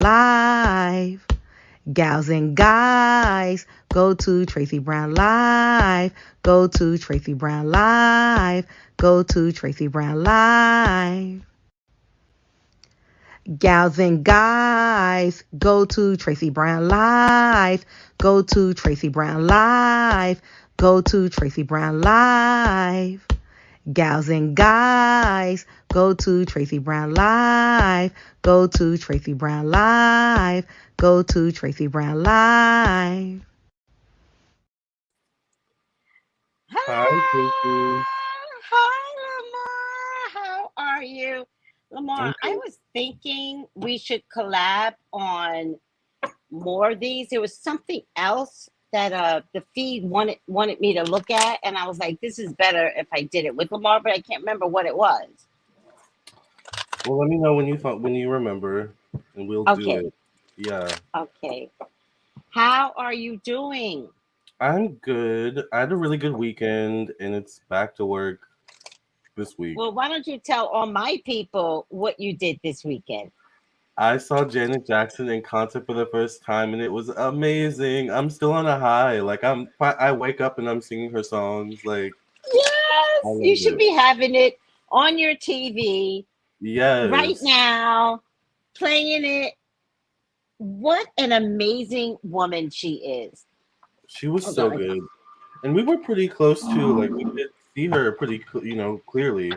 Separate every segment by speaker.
Speaker 1: Live. Gals and guys, go to Tracy Brown Live. Go to Tracy Brown Live. Go to Tracy Brown Live. Gals and guys, go to Tracy Brown Live. Go to Tracy Brown Live. Go to Tracy Brown Live. Gals and guys, go to Tracy Brown Live. Go to Tracy Brown Live. Go to Tracy Brown Live.
Speaker 2: Hi, Tracy.
Speaker 3: Hi, Lamar. How are you?
Speaker 2: I'm
Speaker 3: Lamar, I
Speaker 2: good.
Speaker 3: was thinking we should collab on more of these. There was something else that the feed wanted me to look at, and I was like, this is better if I did it with Lamar, but I can't remember what it was.
Speaker 2: Well, let me know when you remember, and we'll do
Speaker 3: Okay,
Speaker 2: it. Yeah,
Speaker 3: okay. How are you doing?
Speaker 2: I'm good. I had a really good weekend, and it's back to work this week.
Speaker 3: Well, why don't you tell all my people what you did this weekend?
Speaker 2: I saw Janet Jackson in concert for the first time, and it was amazing. I'm still on a high. I wake up and I'm singing her songs. Like, I
Speaker 3: Yes, you
Speaker 2: love
Speaker 3: should
Speaker 2: it.
Speaker 3: be having it on your TV right
Speaker 2: Yes,
Speaker 3: now, playing it. What an amazing woman she is.
Speaker 2: she was
Speaker 3: Hold
Speaker 2: so
Speaker 3: on.
Speaker 2: good, and we were pretty close too. Like, we did see her clearly.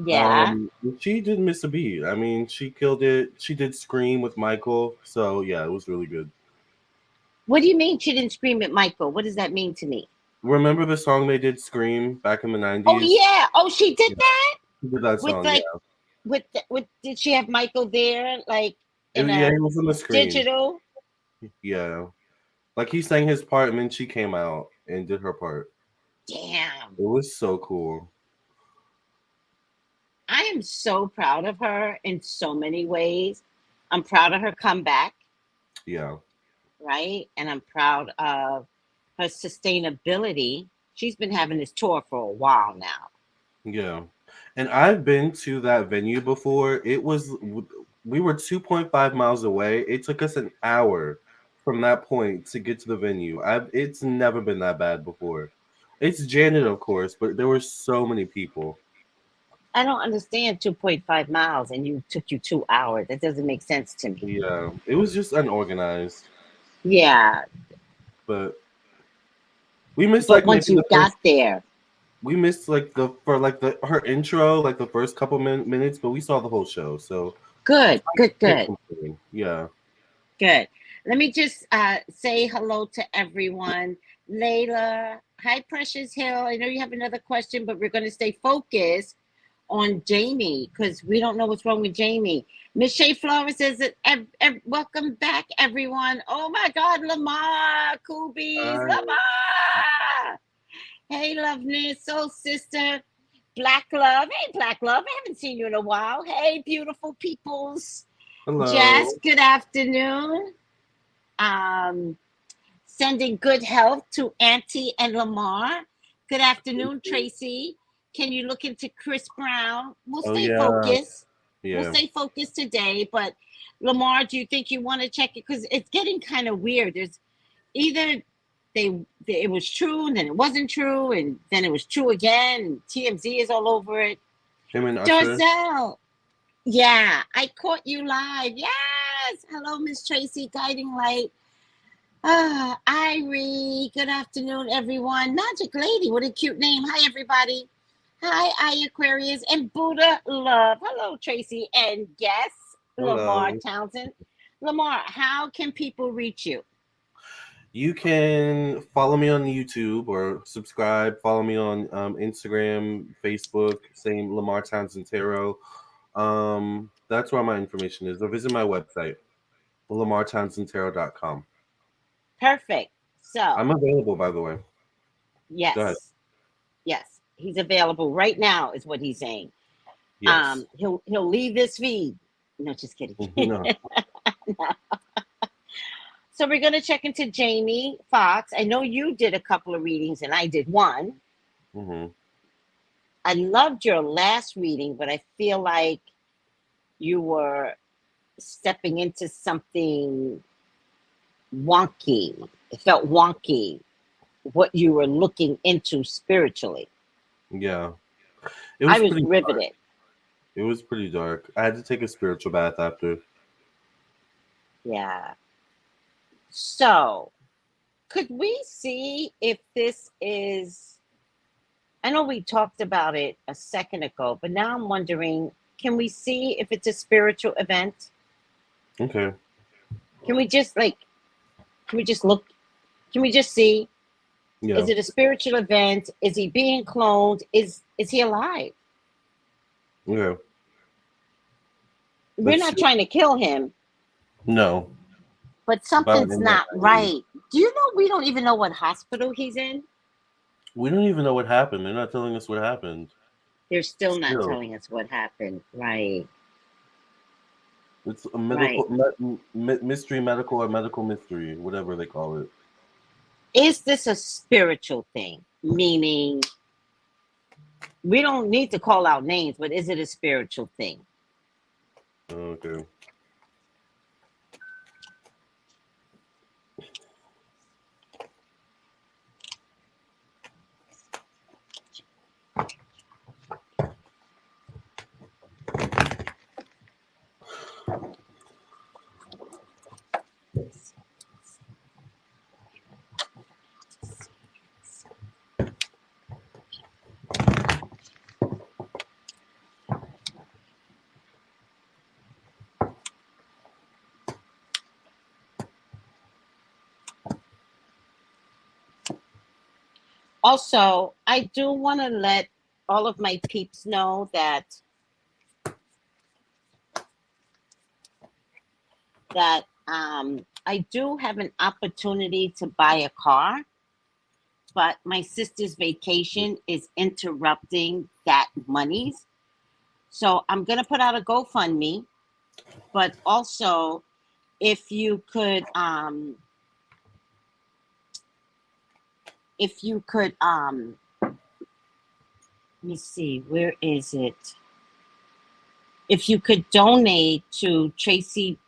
Speaker 3: Yeah.
Speaker 2: She didn't miss a beat. I mean, she killed it. She did Scream with Michael, so yeah, it was really good.
Speaker 3: What do you mean she didn't scream at Michael? What does that mean to me?
Speaker 2: Remember the song they did, Scream, back in the
Speaker 3: Oh
Speaker 2: '90s?
Speaker 3: yeah. Oh, she did
Speaker 2: Yeah,
Speaker 3: that
Speaker 2: she did that
Speaker 3: with
Speaker 2: song.
Speaker 3: like
Speaker 2: Yeah,
Speaker 3: with. Did she have Michael there like in
Speaker 2: yeah,
Speaker 3: a
Speaker 2: he was on the screen.
Speaker 3: digital?
Speaker 2: Yeah, like he sang his part, and then she came out and did her part.
Speaker 3: Damn.
Speaker 2: It was so cool.
Speaker 3: I am so proud of her in so many ways. I'm proud of her comeback,
Speaker 2: Yeah,
Speaker 3: right? And I'm proud of her sustainability. She's been having this tour for a while now.
Speaker 2: yeah. And I've been to that venue before. We were 2.5 miles away. It took us an hour from that point to get to the venue. It's never been that bad before. It's Janet, of course, but there were so many people.
Speaker 3: I don't understand 2.5 miles and you took you 2 hours. That doesn't make sense to me.
Speaker 2: Yeah, it was just unorganized.
Speaker 3: Yeah,
Speaker 2: But we missed
Speaker 3: but
Speaker 2: like
Speaker 3: once
Speaker 2: maybe
Speaker 3: you
Speaker 2: the
Speaker 3: got
Speaker 2: first.
Speaker 3: there,
Speaker 2: We missed like the for like the her intro, like the first couple minutes, but we saw the whole show, so
Speaker 3: good, good,
Speaker 2: can't
Speaker 3: good,
Speaker 2: complain. Yeah.
Speaker 3: good. Let me just say hello to everyone. Layla, hi, Precious Hill. I know you have another question, but we're going to stay focused on Jamie because we don't know what's wrong with Jamie. Miss Shay Flores says that welcome back, everyone. Oh my God, Lamar, Coobies, Lamar. Hey, Loveness, soul sister, Black Love. Hey, Black Love. I haven't seen you in a while. Hey, beautiful peoples. Jazz,
Speaker 2: Hello.
Speaker 3: good afternoon. Um, Sending good health to Auntie and Lamar. Good afternoon, Tracy. Can you look into Chris Brown? We'll
Speaker 2: Oh
Speaker 3: stay
Speaker 2: yeah,
Speaker 3: focused. We'll
Speaker 2: yeah.
Speaker 3: stay focused today. But Lamar, do you think you want to check it? Because it's getting kind of weird. There's either it was true and then it wasn't true and then it was true again. And TMZ is all over it.
Speaker 2: Him and Usher.
Speaker 3: Darcel, yeah, I caught you live. Yes. Hello, Miss Tracy, guiding light. Irie, good afternoon, everyone. Magic Lady, what a cute name. Hi, everybody. Hi, I Aquarius and Buddha Love. Hello, Tracy. And yes, Lamar
Speaker 2: Hello.
Speaker 3: Townsend. Lamar, how can people reach you?
Speaker 2: You can follow me on YouTube or subscribe. Follow me on Instagram, Facebook, same Lamar Townsend Tarot. That's where my information is. Or visit my website, lamartownsendtarot.com.
Speaker 3: Perfect.
Speaker 2: I'm
Speaker 3: So,
Speaker 2: available, by the way. Go ahead.
Speaker 3: yes, yes, he's available right now, is what he's saying.
Speaker 2: Yes.
Speaker 3: He'll leave this feed. No, just kidding.
Speaker 2: No.
Speaker 3: So we're gonna check into Jamie Foxx. I know you did a couple of readings and I did one.
Speaker 2: Hmm.
Speaker 3: I loved your last reading, but I feel like you were stepping into something wonky. It felt wonky what you were looking into spiritually.
Speaker 2: Yeah, it
Speaker 3: I
Speaker 2: was
Speaker 3: was
Speaker 2: pretty dark.
Speaker 3: riveted.
Speaker 2: It was pretty dark. I had to take a spiritual bath after.
Speaker 3: Yeah. So, could we see if this is? I know we talked about it a second ago, but now I'm wondering, can we see if it's a spiritual event?
Speaker 2: Okay.
Speaker 3: Can we just can we just look? Can we just see? Is
Speaker 2: Yeah.
Speaker 3: it a spiritual event? Is he being cloned? Is he alive?
Speaker 2: Okay.
Speaker 3: We're
Speaker 2: Let's
Speaker 3: not
Speaker 2: see.
Speaker 3: trying to kill him,
Speaker 2: No,
Speaker 3: but
Speaker 2: but
Speaker 3: something's
Speaker 2: in that
Speaker 3: not
Speaker 2: 90s.
Speaker 3: right. Do you know we don't even know what hospital he's in?
Speaker 2: We don't even know what happened. They're not telling us what happened.
Speaker 3: They're still not
Speaker 2: Still,
Speaker 3: telling us what happened. Right,
Speaker 2: it's a
Speaker 3: right.
Speaker 2: mystery medical or medical mystery, whatever they call it.
Speaker 3: Is this a spiritual thing? Meaning, we don't need to call out names, but is it a spiritual thing?
Speaker 2: Okay.
Speaker 3: Also, I do want to let all of my peeps know that I do have an opportunity to buy a car, but my sister's vacation is interrupting that monies. So I'm gonna put out a GoFundMe, but also if you could let me see, where is it? If you could donate to Tracy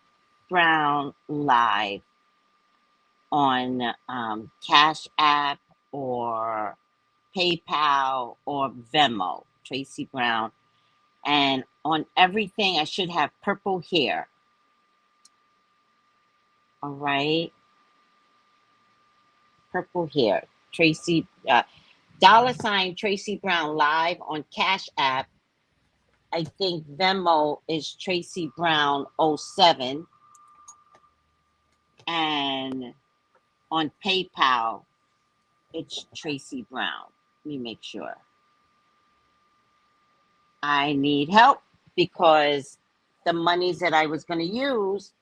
Speaker 3: Brown Live on Cash App or PayPal or Venmo, Tracy Brown. And on everything, I should have purple hair. All right. Purple hair. Tracy, $ Tracy Brown Live on Cash App. I think Venmo is Tracy Brown 07. And on PayPal, it's Tracy Brown. Let me make sure. I need help because the monies that I was going to use,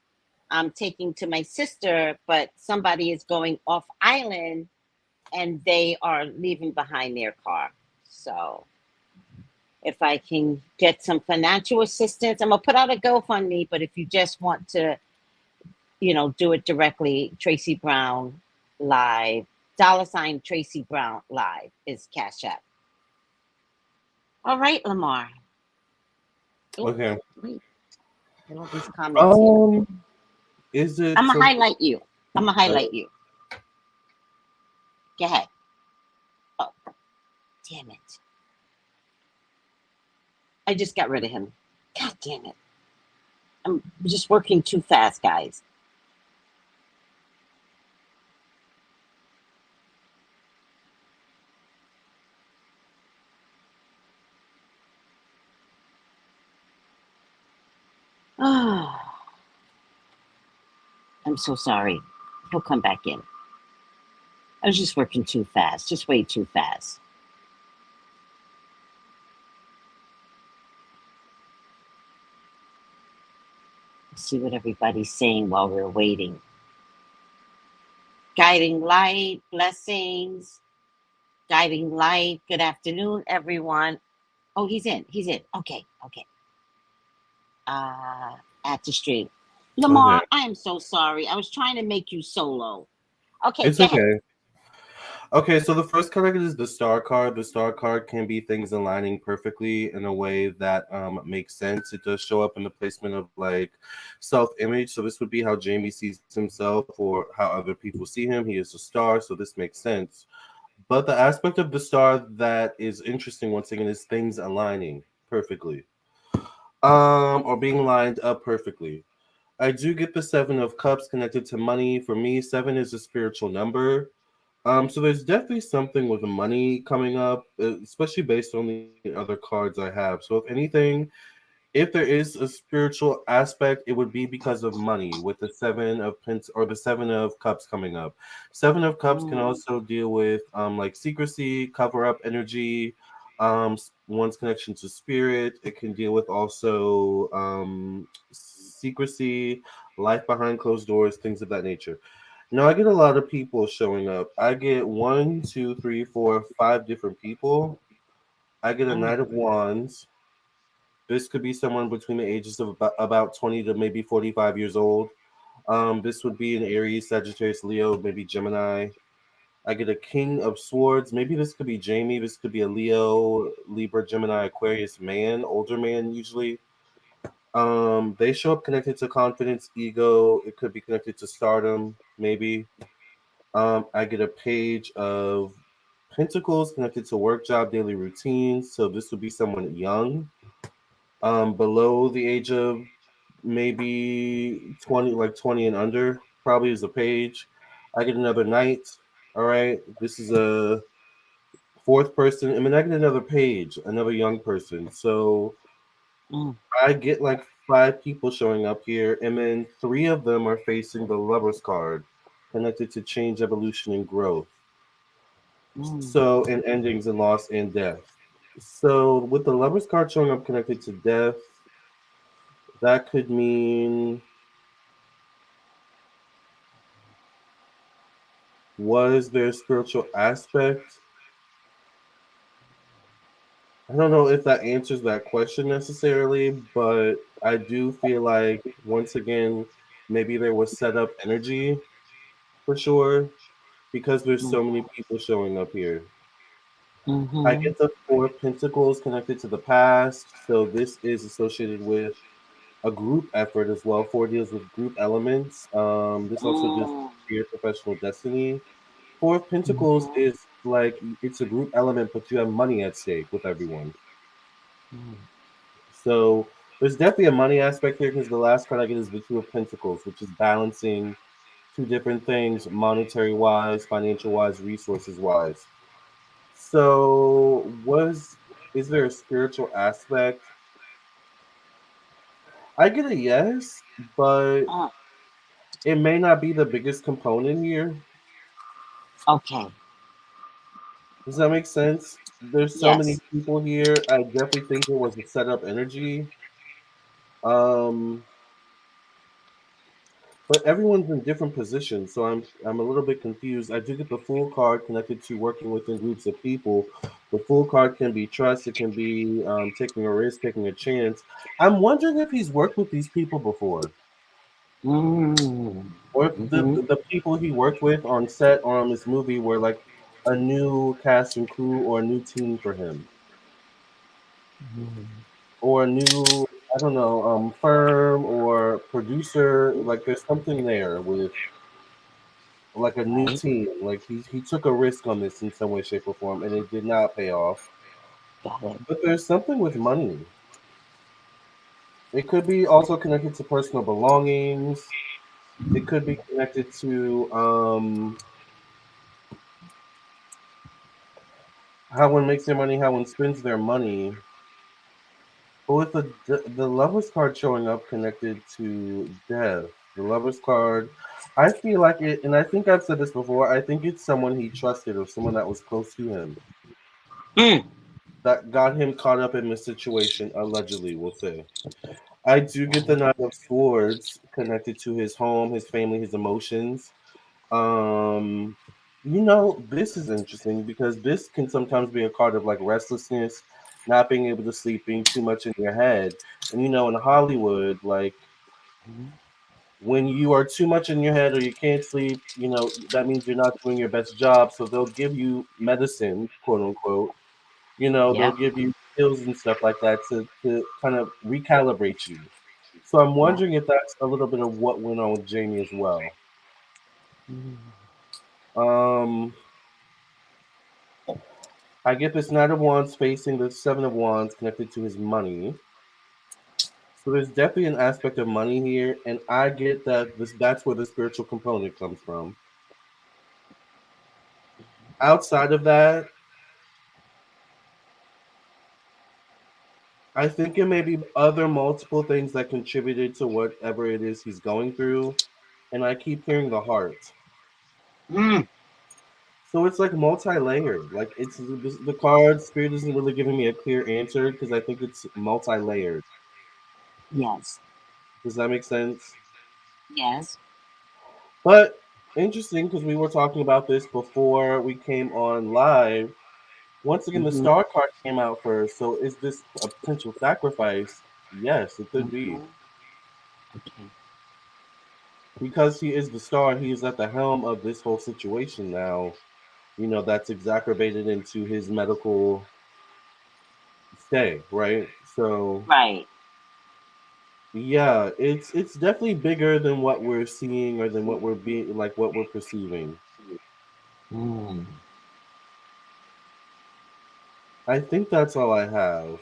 Speaker 3: I'm taking to my sister, but somebody is going off island and they are leaving behind their car. So if I can get some financial assistance, I'm going to put out a GoFundMe, but if you just want to, do it directly, Tracy Brown Live, $ Tracy Brown Live is Cash App. All right, Lamar. Oh,
Speaker 2: Okay.
Speaker 3: wait. Get all these comments here.
Speaker 2: Is it
Speaker 3: I'm gonna
Speaker 2: something?
Speaker 3: highlight you. I'm gonna
Speaker 2: Uh,
Speaker 3: highlight you. Go ahead. Oh, damn it. I just got rid of him. God damn it. I'm just working too fast, guys. Oh, I'm so sorry. He'll come back in. I was just working too fast, just way too fast. Let's see what everybody's saying while we're waiting. Guiding light, blessings, guiding light. Good afternoon, everyone. Oh, he's in. He's in. Okay, okay. At the street.
Speaker 2: okay.
Speaker 3: Lamar, I am so sorry. I was trying to make you solo. Okay,
Speaker 2: It's
Speaker 3: go ahead.
Speaker 2: okay. Okay, so the first card I get is the star card. The star card can be things aligning perfectly in a way that makes sense. It does show up in the placement of like self-image. So this would be how Jamie sees himself or how other people see him. He is a star, so this makes sense. But the aspect of the star that is interesting once again is things aligning perfectly. Or being lined up perfectly. I do get the Seven of Cups connected to money. For me, seven is a spiritual number. So there's definitely something with money coming up, especially based on the other cards I have. So if anything, if there is a spiritual aspect, it would be because of money with the seven of pence or the seven of cups coming up. Seven of cups can
Speaker 3: Mm,
Speaker 2: also deal with like secrecy, cover up energy, one's connection to spirit. It can deal with also secrecy, life behind closed doors, things of that nature. Now I get a lot of people showing up. I get one, two, three, four, five different people. I get a
Speaker 3: mm,
Speaker 2: Knight of Wands. This could be someone between the ages of about 20 to maybe 45 years old. This would be an Aries, Sagittarius, Leo, maybe Gemini. I get a King of Swords. Maybe this could be Jamie. This could be a Leo, Libra, Gemini, Aquarius man, older man usually. They show up connected to confidence, ego. It could be connected to stardom, maybe. I get a page of Pentacles connected to work, job, daily routines. So this would be someone young, below the age of maybe 20, like 20 and under, probably is a page. I get another knight. All right. This is a fourth person. I mean, I get another page, another young person. So
Speaker 3: mm,
Speaker 2: I get like five people showing up here, and then three of them are facing the Lover's card, connected to change, evolution, and growth.
Speaker 3: mm,
Speaker 2: So, in endings and loss and death. So, with the Lover's card showing up connected to death, that could mean was there a spiritual aspect? I don't know if that answers that question necessarily, but I do feel like once again, maybe there was set up energy for sure because there's
Speaker 3: mm,
Speaker 2: so many people showing up here. I
Speaker 3: mhm,
Speaker 2: get the Four of Pentacles connected to the past, so this is associated with a group effort as well. Four deals with group elements. This also deals
Speaker 3: mm,
Speaker 2: with career, professional destiny. Four of Pentacles
Speaker 3: mhm,
Speaker 2: is like it's a group element, but you have money at stake with everyone.
Speaker 3: mm,
Speaker 2: So there's definitely a money aspect here because the last card I get is the Two of Pentacles, which is balancing two different things, monetary wise, financial wise, resources wise. So was is there a spiritual aspect? I get a yes, but
Speaker 3: mm.
Speaker 2: it may not be the biggest component here.
Speaker 3: Okay.
Speaker 2: Does that make sense? There's so many
Speaker 3: Yes.
Speaker 2: people here. I definitely think there was a setup energy. Um, but everyone's in different positions, so I'm a little bit confused. I do get the Fool card connected to working within groups of people. The Fool card can be trust. It can be taking a risk, taking a chance. I'm wondering if he's worked with these people before,
Speaker 3: Mm,
Speaker 2: or if
Speaker 3: mhm,
Speaker 2: the people he worked with on set or on this movie were like a new cast and crew or a new team for him,
Speaker 3: mm.
Speaker 2: or a new I don't know firm or producer. Like there's something there with like a new
Speaker 3: Right.
Speaker 2: team. Like he took a risk on this in some way, shape, or form, and it did not pay off.
Speaker 3: Got it.
Speaker 2: But there's something with money. It could be also connected to personal belongings. It could be connected to how one makes their money, how one spends their money. But with the Lovers card showing up connected to death, the Lovers card, I feel like it, and I think I've said this before. I think it's someone he trusted or someone that was close to him
Speaker 3: Mm,
Speaker 2: that got him caught up in the situation. Allegedly, we'll say. I do get the
Speaker 3: right.
Speaker 2: Knight of Swords connected to his home, his family, his emotions. Um, this is interesting because this can sometimes be a card of like restlessness, not being able to sleep, being too much in your head. And in Hollywood, like
Speaker 3: Mhm,
Speaker 2: When you are too much in your head or you can't sleep, that means you're not doing your best job. So they'll give you medicine, quote unquote. They'll
Speaker 3: Yep.
Speaker 2: give you pills and stuff like that to kind of recalibrate you. So I'm
Speaker 3: Yeah.
Speaker 2: wondering if that's a little bit of what went on with Jamie as well. Um, I get this Knight of Wands facing the Seven of Wands connected to his money. So there's definitely an aspect of money here, and I get that that's where the spiritual component comes from. Outside of that, I think it may be other multiple things that contributed to whatever it is he's going through, and I keep hearing the heart.
Speaker 3: Mm,
Speaker 2: So it's like multi-layered. Like it's the card spirit isn't really giving me a clear answer because I think it's multi-layered.
Speaker 3: yes.
Speaker 2: Does that make sense?
Speaker 3: Yes.
Speaker 2: But interesting because we were talking about this before we came on live. Once again, the
Speaker 3: Mm-hmm.
Speaker 2: star card came out first. So is this a potential sacrifice? Yes, it could be.
Speaker 3: Mm-hmm. Okay.
Speaker 2: Because he is the star, he is at the helm of this whole situation now. That's exacerbated into his medical stay, right? So
Speaker 3: Right.
Speaker 2: yeah, it's definitely bigger than what we're seeing or than what we're being like what we're perceiving.
Speaker 3: Mm.
Speaker 2: I think that's all I have.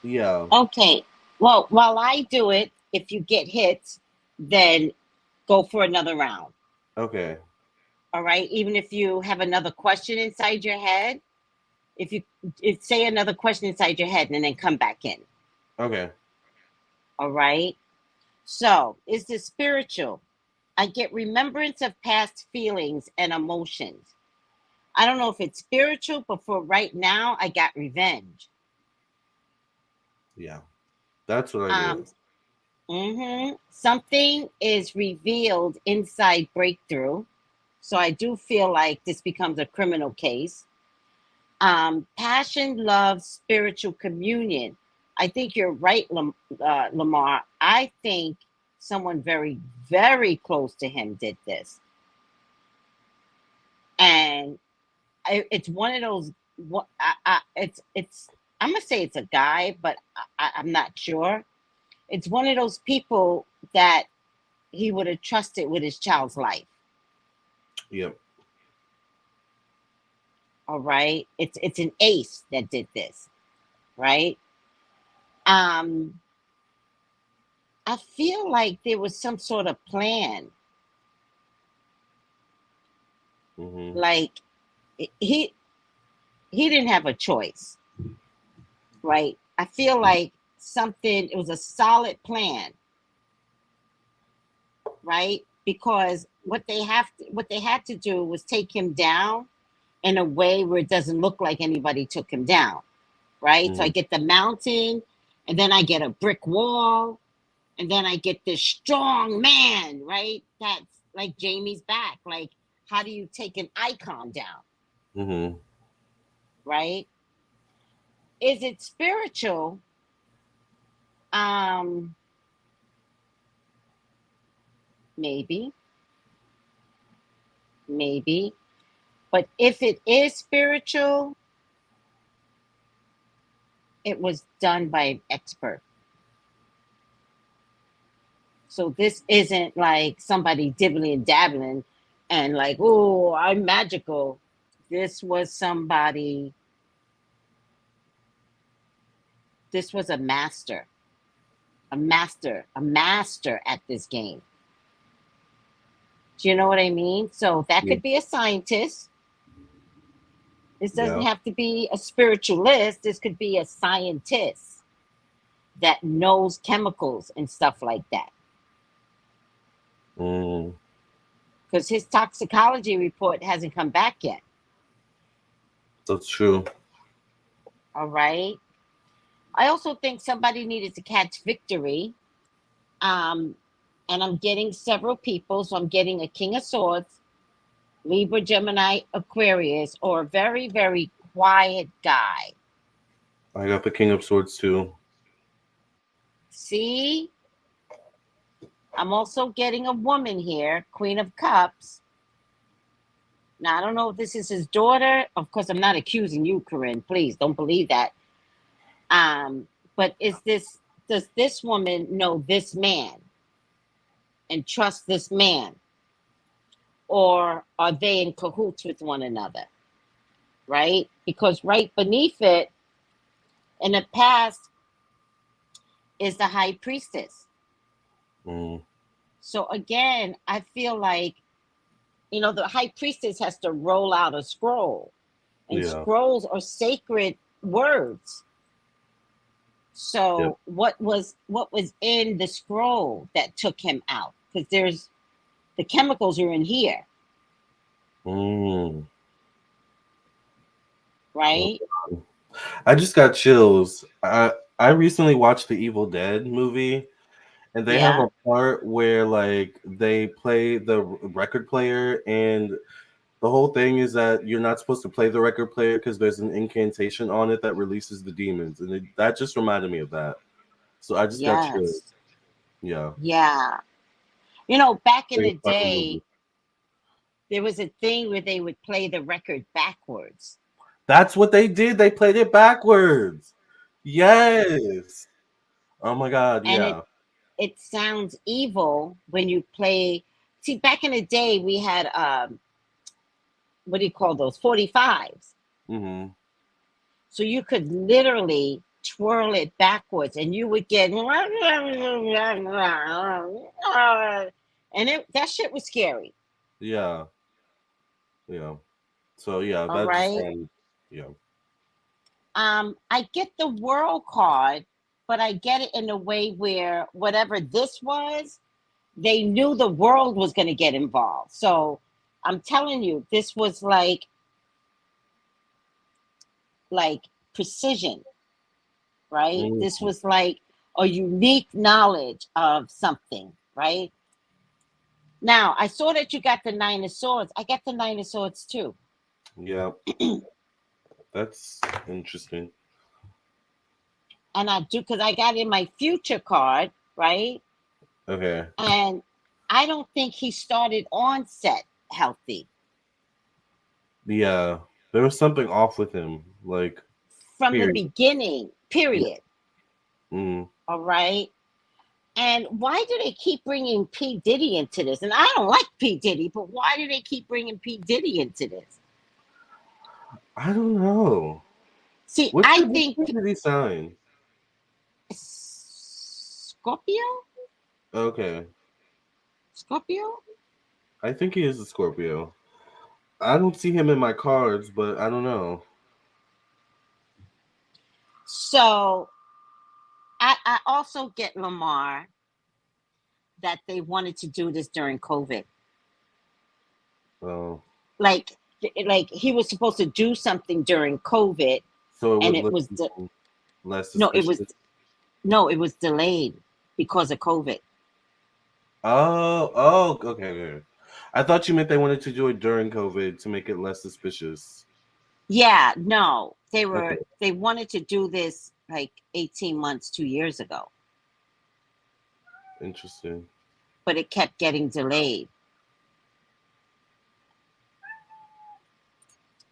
Speaker 2: Yeah.
Speaker 3: Okay. Well, while I do it, if you get hit, then go for another round.
Speaker 2: Okay.
Speaker 3: All right. Even if you have another question inside your head, if you say another question inside your head and then come back in.
Speaker 2: Okay.
Speaker 3: All right. So, is this spiritual? I get remembrance of past feelings and emotions. I don't know if it's spiritual, but for right now, I got revenge.
Speaker 2: Yeah. That's what I
Speaker 3: Um,
Speaker 2: get.
Speaker 3: Something is revealed inside breakthrough. So I do feel like this becomes a criminal case. Passion, love, spiritual communion. I think you're right, Lamar. I think someone very, very close to him did this. And it's one of those, it's, I'm going to say it's a guy, but I'm not sure. It's one of those people that he would have trusted with his child's life.
Speaker 2: Yep.
Speaker 3: All right. It's an ace that did this, right? Um, I feel like there was some sort of plan.
Speaker 2: Mhm.
Speaker 3: Like he he didn't have a choice, right? I feel like something it was a solid plan, right? Because what they had to do was take him down in a way where it doesn't look like anybody took him down, right? So I
Speaker 2: Mhm.
Speaker 3: get the mountain and then I get a brick wall and then I get this strong man, right? That's like Jamie's back. Like, how do you take an icon down,
Speaker 2: Mhm.
Speaker 3: right? Is it spiritual? Um, maybe, maybe. But if it is spiritual, it was done by an expert. So this isn't like somebody dibbling and dabbling and like, oh, I'm magical. This was somebody, this was a master at this game. Do you know what I mean? So that
Speaker 2: Yeah.
Speaker 3: could be a scientist. This doesn't
Speaker 2: Yeah.
Speaker 3: have to be a spiritualist. This could be a scientist that knows chemicals and stuff like that.
Speaker 2: Mm.
Speaker 3: Because his toxicology report hasn't come back yet.
Speaker 2: That's true.
Speaker 3: All right. I also think somebody needed to catch victory. Um, and I'm getting several people. So I'm getting a King of Swords, Libra, Gemini, Aquarius, or a very, very quiet guy.
Speaker 2: I got the King of Swords too.
Speaker 3: See, I'm also getting a woman here, Queen of Cups. Now, I don't know if this is his daughter. Of course, I'm not accusing you, Corinne. Please don't believe that. But does this woman know this man and trust this man? Or are they in cahoots with one another? Right? Because right beneath it, in the past, is the high priestess.
Speaker 2: Mm,
Speaker 3: So again, I feel like, the high priestess has to roll out a scroll, and
Speaker 2: yeah.
Speaker 3: scrolls are sacred words.
Speaker 2: Yep.
Speaker 3: So what was in the scroll that took him out? Because there's the chemicals are in here,
Speaker 2: Mm. Oh,
Speaker 3: right?
Speaker 2: God. I just got chills. I recently watched the Evil Dead movie, and they have
Speaker 3: Yeah,
Speaker 2: a part where like they play the record player, and the whole thing is that you're not supposed to play the record player because there's an incantation on it that releases the demons, and that just reminded me of that. So I just got chills.
Speaker 3: yes,
Speaker 2: Yeah,
Speaker 3: yeah. Back in the
Speaker 2: biggest part of the movie.
Speaker 3: day, there was a thing where they would play the record backwards,
Speaker 2: That's what they did. They played it backwards. Yes. Oh my god.
Speaker 3: and
Speaker 2: Yeah.
Speaker 3: it sounds evil when you play. See, back in the day, we had what do you call those 45s?
Speaker 2: Hmm.
Speaker 3: So you could literally twirl it backwards, and you would get, and that shit was scary.
Speaker 2: Yeah. Yeah. So yeah,
Speaker 3: All
Speaker 2: that just
Speaker 3: right.
Speaker 2: yeah.
Speaker 3: I get the world card, but I get it in a way where whatever this was, they knew the world was going to get involved. So I'm telling you, this was like precision, right? This
Speaker 2: Mm,
Speaker 3: was like a unique knowledge of something, right? Now, I saw that you got the Nine of Swords. I got the Nine of Swords too.
Speaker 2: yeah. That's interesting.
Speaker 3: And I do because I got in my future card, right?
Speaker 2: Okay.
Speaker 3: And I don't think he started on set healthy
Speaker 2: Yeah. There was something off with him. Like,
Speaker 3: from the
Speaker 2: period.
Speaker 3: beginning,
Speaker 2: Yeah.
Speaker 3: period.
Speaker 2: Mm,
Speaker 3: All right. And why do they keep bringing P. Diddy into this? And I don't like P. Diddy, but why do they keep bringing P. Diddy into this?
Speaker 2: I don't know.
Speaker 3: See,
Speaker 2: What
Speaker 3: I
Speaker 2: what
Speaker 3: think
Speaker 2: did he sign?
Speaker 3: Scorpio?
Speaker 2: Okay.
Speaker 3: Scorpio?
Speaker 2: I think he is a Scorpio. I don't see him in my cards, but I don't know.
Speaker 3: So I also get Lamar that they wanted to do this during COVID.
Speaker 2: Oh.
Speaker 3: Like, like he was supposed to do something during COVID,
Speaker 2: So it
Speaker 3: and
Speaker 2: would
Speaker 3: it
Speaker 2: look
Speaker 3: was
Speaker 2: less
Speaker 3: no, it was
Speaker 2: suspicious.
Speaker 3: it was delayed because of COVID.
Speaker 2: Oh, okay, okay. I thought you meant they wanted to do it during COVID to make it less suspicious.
Speaker 3: Yeah, no,
Speaker 2: Okay,
Speaker 3: they wanted to do this like 18 months, 2 years ago,
Speaker 2: interesting.
Speaker 3: but it kept getting delayed.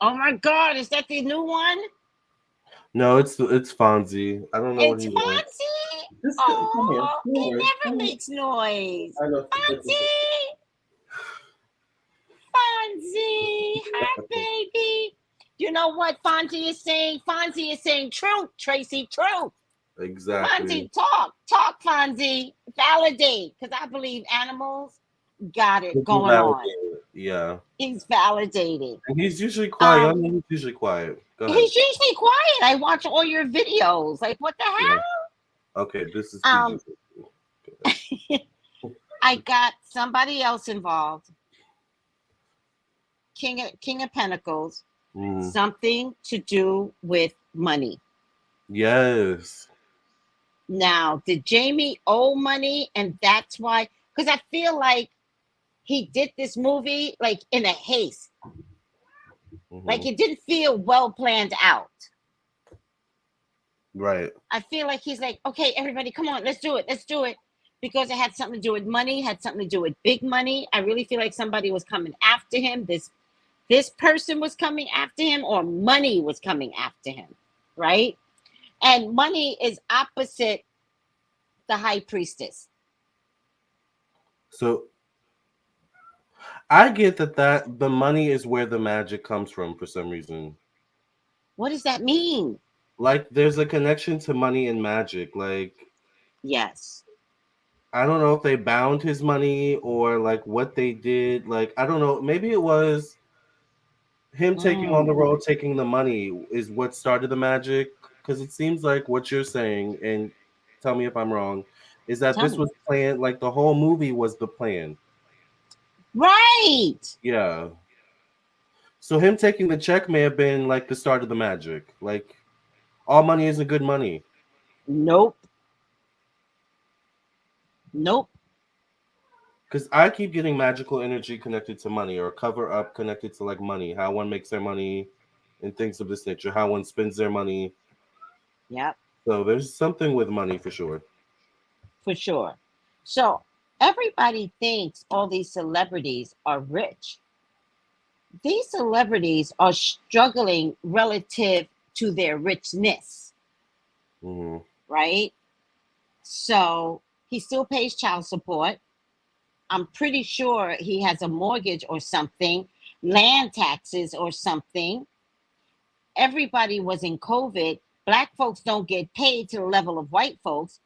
Speaker 3: Oh my God, is that the new one?
Speaker 2: No, it's Fonzie. I don't know what
Speaker 3: It's
Speaker 2: he wants.
Speaker 3: Fonzie.
Speaker 2: Just come here,
Speaker 3: Oh,
Speaker 2: come
Speaker 3: he
Speaker 2: here,
Speaker 3: never
Speaker 2: come here.
Speaker 3: makes noise.
Speaker 2: I know.
Speaker 3: Fonzie, Fonzie, hi baby. You know what Fonzie is saying? Fonzie is saying truth, Tracy, truth.
Speaker 2: Exactly.
Speaker 3: Fonzie, talk, Fonzie, validate, because I believe animals got it
Speaker 2: This is
Speaker 3: going on.
Speaker 2: validated. Yeah,
Speaker 3: He's validating.
Speaker 2: and he's usually quiet. Y'all
Speaker 3: Um,
Speaker 2: know he's usually quiet. Go ahead.
Speaker 3: he's usually quiet. I watch all your videos. Like, what the
Speaker 2: Yeah.
Speaker 3: hell?
Speaker 2: Okay, this is PG.
Speaker 3: I got somebody else involved. King of Pentacles.
Speaker 2: Mm,
Speaker 3: Something to do with money.
Speaker 2: yes.
Speaker 3: Now, did Jamie owe money, and that's why? Because I feel like he did this movie like in a haste.
Speaker 2: Hmm.
Speaker 3: Like it didn't feel well planned out.
Speaker 2: Right.
Speaker 3: I feel like he's like, okay, everybody, come on, let's do it, because it had something to do with money, had something to do with big money. I really feel like somebody was coming after him. This person was coming after him, or money was coming after him, right? And money is opposite the high priestess.
Speaker 2: So I get that the money is where the magic comes from for some reason.
Speaker 3: What does that mean?
Speaker 2: Like there's a connection to money and magic. Like
Speaker 3: Yes.
Speaker 2: I don't know if they bound his money or like what they did. Like I don't know. Maybe it was him taking on the
Speaker 3: Mm,
Speaker 2: role, taking the money is what started the magic. Because it seems like what you're saying, and tell me if I'm wrong, is that
Speaker 3: tell
Speaker 2: this
Speaker 3: me.
Speaker 2: was planned. Like the whole movie was the plan.
Speaker 3: Right.
Speaker 2: Yeah. So him taking the check may have been like the start of the magic. Like all money isn't good money.
Speaker 3: Nope. Nope.
Speaker 2: Because I keep getting magical energy connected to money or cover up connected to like money, how one makes their money and things of this nature, how one spends their money.
Speaker 3: Yep.
Speaker 2: So there's something with money for sure.
Speaker 3: For sure. So everybody thinks all these celebrities are rich. These celebrities are struggling relative to their richness,
Speaker 2: Hmm.
Speaker 3: right? So he still pays child support. I'm pretty sure he has a mortgage or something, land taxes or something. Everybody was in COVID. Black folks don't get paid to the level of white folks.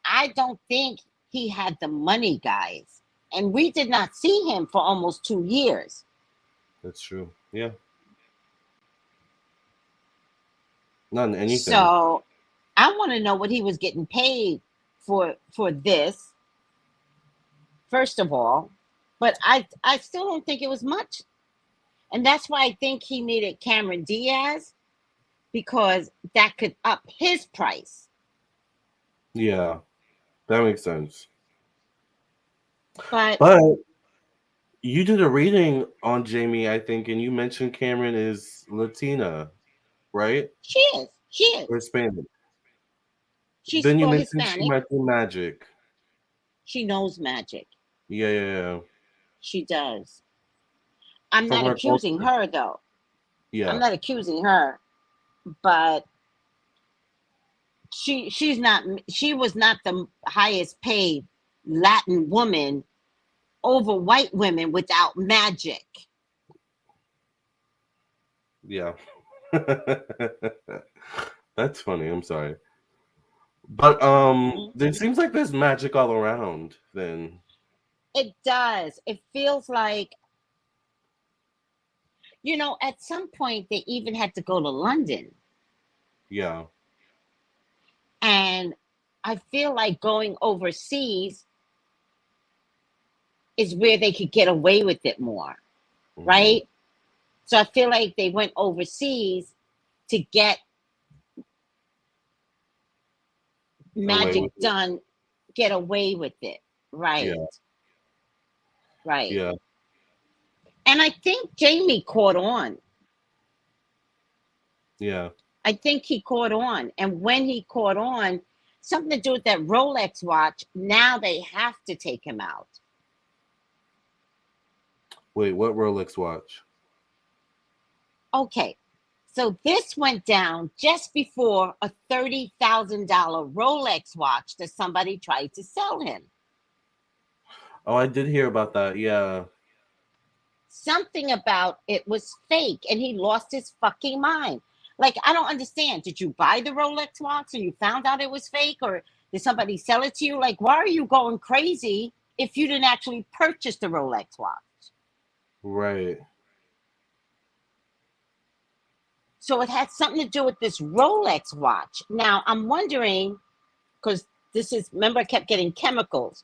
Speaker 3: I don't think he had the money, guys. And we did not see him for almost 2 years.
Speaker 2: That's true. Yeah. Not in anything.
Speaker 3: So I want to know what he was getting paid for this, first of all. But I still don't think it was much. And that's why I think he needed Cameron Diaz, because that could up his price.
Speaker 2: Yeah. That makes sense.
Speaker 3: But
Speaker 2: But you did a reading on Jamie, I think, and you mentioned Cameron is Latina, right?
Speaker 3: she is. She is.
Speaker 2: Or Spanish.
Speaker 3: She's
Speaker 2: Then you
Speaker 3: for
Speaker 2: mentioned she
Speaker 3: Hispanic.
Speaker 2: might do magic.
Speaker 3: She knows magic.
Speaker 2: Yeah, yeah, yeah.
Speaker 3: She does. I'm
Speaker 2: From
Speaker 3: not
Speaker 2: her
Speaker 3: accusing
Speaker 2: culture.
Speaker 3: her though. I'm
Speaker 2: Yeah.
Speaker 3: not accusing her, but she was not the highest paid Latin woman over white women without magic.
Speaker 2: Yeah. That's funny. I'm sorry. But
Speaker 3: Mhm.
Speaker 2: there seems like there's magic all around then.
Speaker 3: It does. It feels like, at some point they even had to go to London.
Speaker 2: Yeah.
Speaker 3: And I feel like going overseas is where they could get away with it more,
Speaker 2: Hmm.
Speaker 3: right? So I feel like they went overseas to get
Speaker 2: Away
Speaker 3: magic
Speaker 2: with it.
Speaker 3: done, get away with it. Right,
Speaker 2: Yeah.
Speaker 3: right.
Speaker 2: Yeah.
Speaker 3: And I think Jamie caught on.
Speaker 2: Yeah.
Speaker 3: I think he caught on. And when he caught on, something to do with that Rolex watch, now they have to take him out.
Speaker 2: Wait, what Rolex watch?
Speaker 3: Okay. So this went down just before a $30,000 Rolex watch that somebody tried to sell him.
Speaker 2: Oh, I did hear about that. Yeah.
Speaker 3: Something about it was fake and he lost his fucking mind. Like, I don't understand. Did you buy the Rolex watch and you found out it was fake, or did somebody sell it to you? Like, why are you going crazy if you didn't actually purchase the Rolex watch?
Speaker 2: Right.
Speaker 3: So it had something to do with this Rolex watch. Now I'm wondering, because this is, remember, I kept getting chemicals.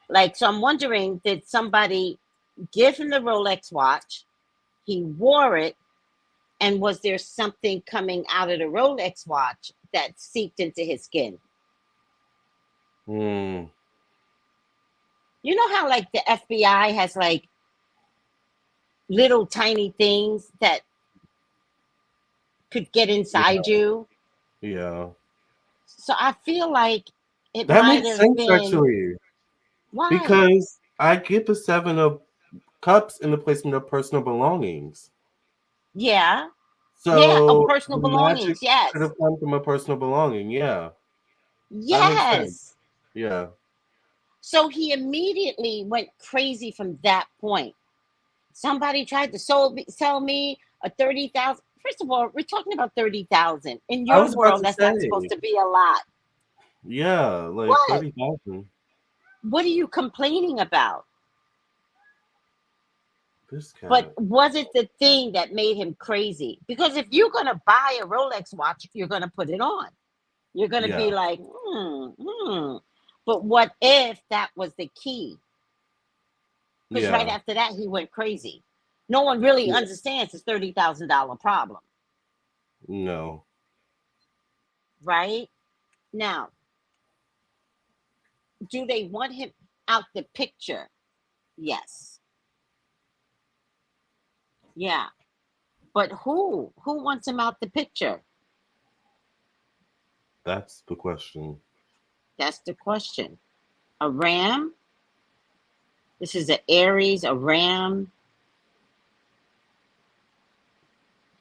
Speaker 3: Like, so I'm wondering, did somebody give him the Rolex watch? He wore it, and was there something coming out of the Rolex watch that seeped into his skin?
Speaker 2: Hmm.
Speaker 3: You know how like the FBI has like little tiny things that could get inside
Speaker 2: Yeah.
Speaker 3: you?
Speaker 2: Yeah.
Speaker 3: So I feel like it
Speaker 2: That
Speaker 3: might
Speaker 2: makes
Speaker 3: have
Speaker 2: sense
Speaker 3: been
Speaker 2: actually,
Speaker 3: why?
Speaker 2: because I get the seven of cups in the placement of personal belongings.
Speaker 3: Yeah. Yeah. Oh,
Speaker 2: So
Speaker 3: personal
Speaker 2: the magic
Speaker 3: belongings.
Speaker 2: could
Speaker 3: Yes.
Speaker 2: have come from a personal belonging. Yeah, that makes sense.
Speaker 3: Yes.
Speaker 2: Yeah.
Speaker 3: So he immediately went crazy from that point. Somebody tried to sell me a 30,000. First of all, we're talking about 30,000. In
Speaker 2: I
Speaker 3: your
Speaker 2: was about
Speaker 3: world,
Speaker 2: to
Speaker 3: that's not supposed
Speaker 2: say,
Speaker 3: to be a lot.
Speaker 2: yeah, like
Speaker 3: What?
Speaker 2: 30,000.
Speaker 3: What are you complaining about?
Speaker 2: This
Speaker 3: But
Speaker 2: cat.
Speaker 3: was it the thing that made him crazy? Because if you're going to buy a Rolex watch, you're going to put it on. You're going to
Speaker 2: Yeah,
Speaker 3: be like, hmm. But what if that was the key? Because right
Speaker 2: yeah,
Speaker 3: after that, he went crazy. No one really
Speaker 2: yeah.
Speaker 3: understands his $30,000 problem,
Speaker 2: No.
Speaker 3: right? Now, do they want him out the picture? Yes. Yeah. But who? Who wants him out the picture?
Speaker 2: That's the question.
Speaker 3: That's the question. A ram? This is an Aries, a ram.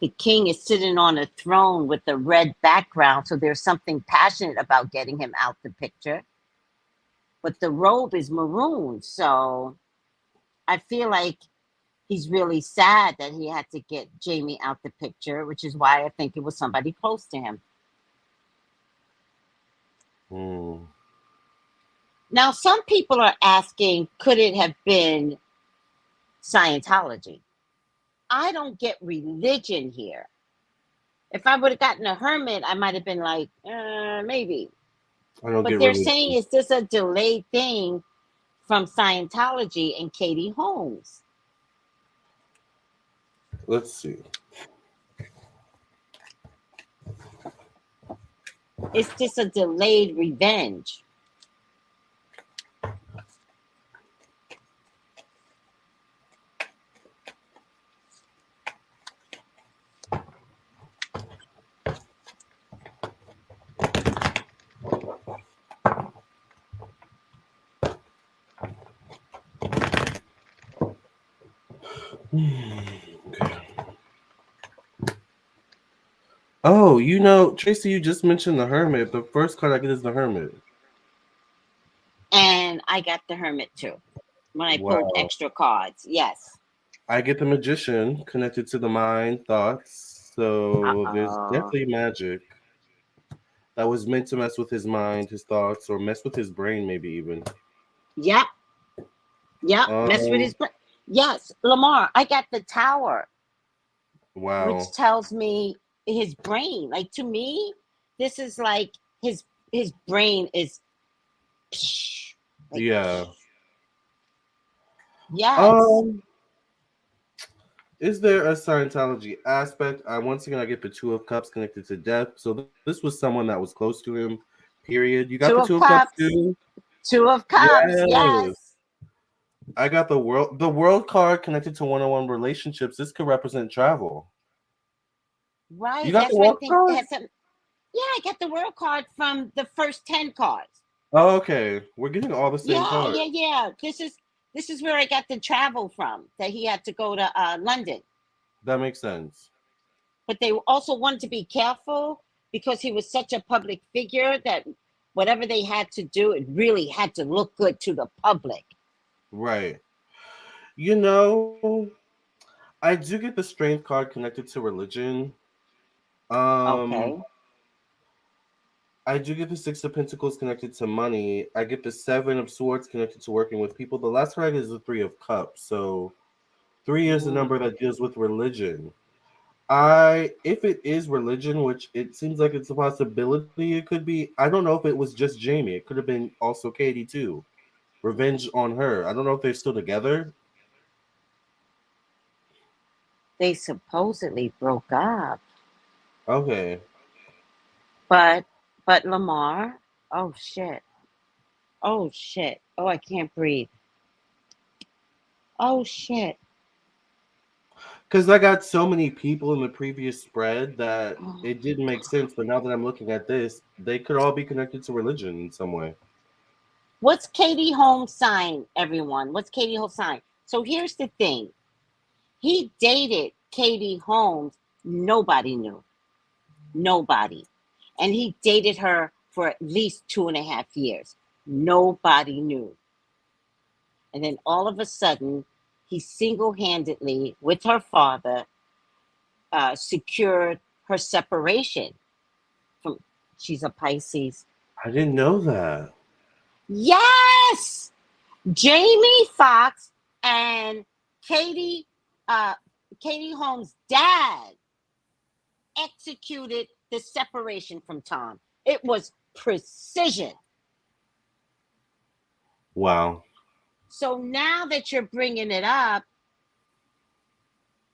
Speaker 3: The king is sitting on a throne with a red background, so there's something passionate about getting him out the picture. But the robe is maroon, so I feel like he's really sad that he had to get Jamie out the picture, which is why I think it was somebody close to him.
Speaker 2: Hmm.
Speaker 3: Now, some people are asking, could it have been Scientology? I don't get religion here. If I would have gotten a hermit, I might have been like, maybe.
Speaker 2: I don't
Speaker 3: But
Speaker 2: get
Speaker 3: they're
Speaker 2: religion.
Speaker 3: saying, is this a delayed thing from Scientology and Katie Holmes?
Speaker 2: Let's see.
Speaker 3: Is this a delayed revenge?
Speaker 2: Okay. Oh, Tracy, you just mentioned the Hermit. The first card I get is the Hermit.
Speaker 3: And I got the hermit too when I pulled
Speaker 2: Wow.
Speaker 3: extra cards. Yes.
Speaker 2: I get the Magician connected to the mind, thoughts. So there's
Speaker 3: Uh-oh.
Speaker 2: definitely magic that was meant to mess with his mind, his thoughts, or mess with his brain, maybe even.
Speaker 3: Yep. Yep. Mess with
Speaker 2: Um,
Speaker 3: his brain. Yes, Lamar, I got the tower, which
Speaker 2: wow.
Speaker 3: tells me his brain. Like to me, this is like his brain is like
Speaker 2: Yeah.
Speaker 3: yes.
Speaker 2: Um, is there a Scientology aspect? Once again I get the Two of Cups connected to death. So this was someone that was close to him. Period. You got the
Speaker 3: Two
Speaker 2: Two
Speaker 3: of
Speaker 2: of Cups
Speaker 3: Cups.
Speaker 2: too.
Speaker 3: Two of Cups.
Speaker 2: Yes.
Speaker 3: Yes.
Speaker 2: I got the world card connected to one-on-one relationships. This could represent travel. You
Speaker 3: Right.
Speaker 2: got the
Speaker 3: That's why I'm
Speaker 2: world
Speaker 3: thinking it
Speaker 2: card?
Speaker 3: has some. Yeah, I got the world card from the first 10 cards.
Speaker 2: Oh, okay. We're getting all the same
Speaker 3: Yeah,
Speaker 2: card.
Speaker 3: yeah, yeah. This is where I got the travel from. That he had to go to London,
Speaker 2: That makes sense.
Speaker 3: but they also wanted to be careful because he was such a public figure that whatever they had to do, it really had to look good to the public.
Speaker 2: Right. You know, I do get the strength card connected to religion. Um,
Speaker 3: Okay.
Speaker 2: I do get the Six of Pentacles connected to money. I get the Seven of Swords connected to working with people. The last card is the Three of Cups. So three is the number
Speaker 3: Mm.
Speaker 2: that deals with religion. If it is religion, which it seems like it's a possibility, it could be. I don't know if it was just Jamie. It could have been also Katie too. Revenge on her. I don't know if they're still together.
Speaker 3: They supposedly broke up,
Speaker 2: Okay.
Speaker 3: but Lamar. Oh shit. Oh shit. Oh, I can't breathe. Oh shit.
Speaker 2: Because I got so many people in the previous spread that
Speaker 3: Oh,
Speaker 2: it didn't make sense. But now that I'm looking at this, they could all be connected to religion in some way.
Speaker 3: what's Katie Holmes' sign, everyone? What's Katie Holmes' sign? So here's the thing. He dated Katie Holmes. Nobody knew. Nobody. And he dated her for at least 2.5 years. Nobody knew. And then all of a sudden, he single handedly, with her father, secured her separation from. She's a Pisces.
Speaker 2: I didn't know that.
Speaker 3: Yes! Jamie Foxx and Katie, uh, Katie Holmes' dad executed the separation from Tom. It was precision.
Speaker 2: Wow.
Speaker 3: So now that you're bringing it up,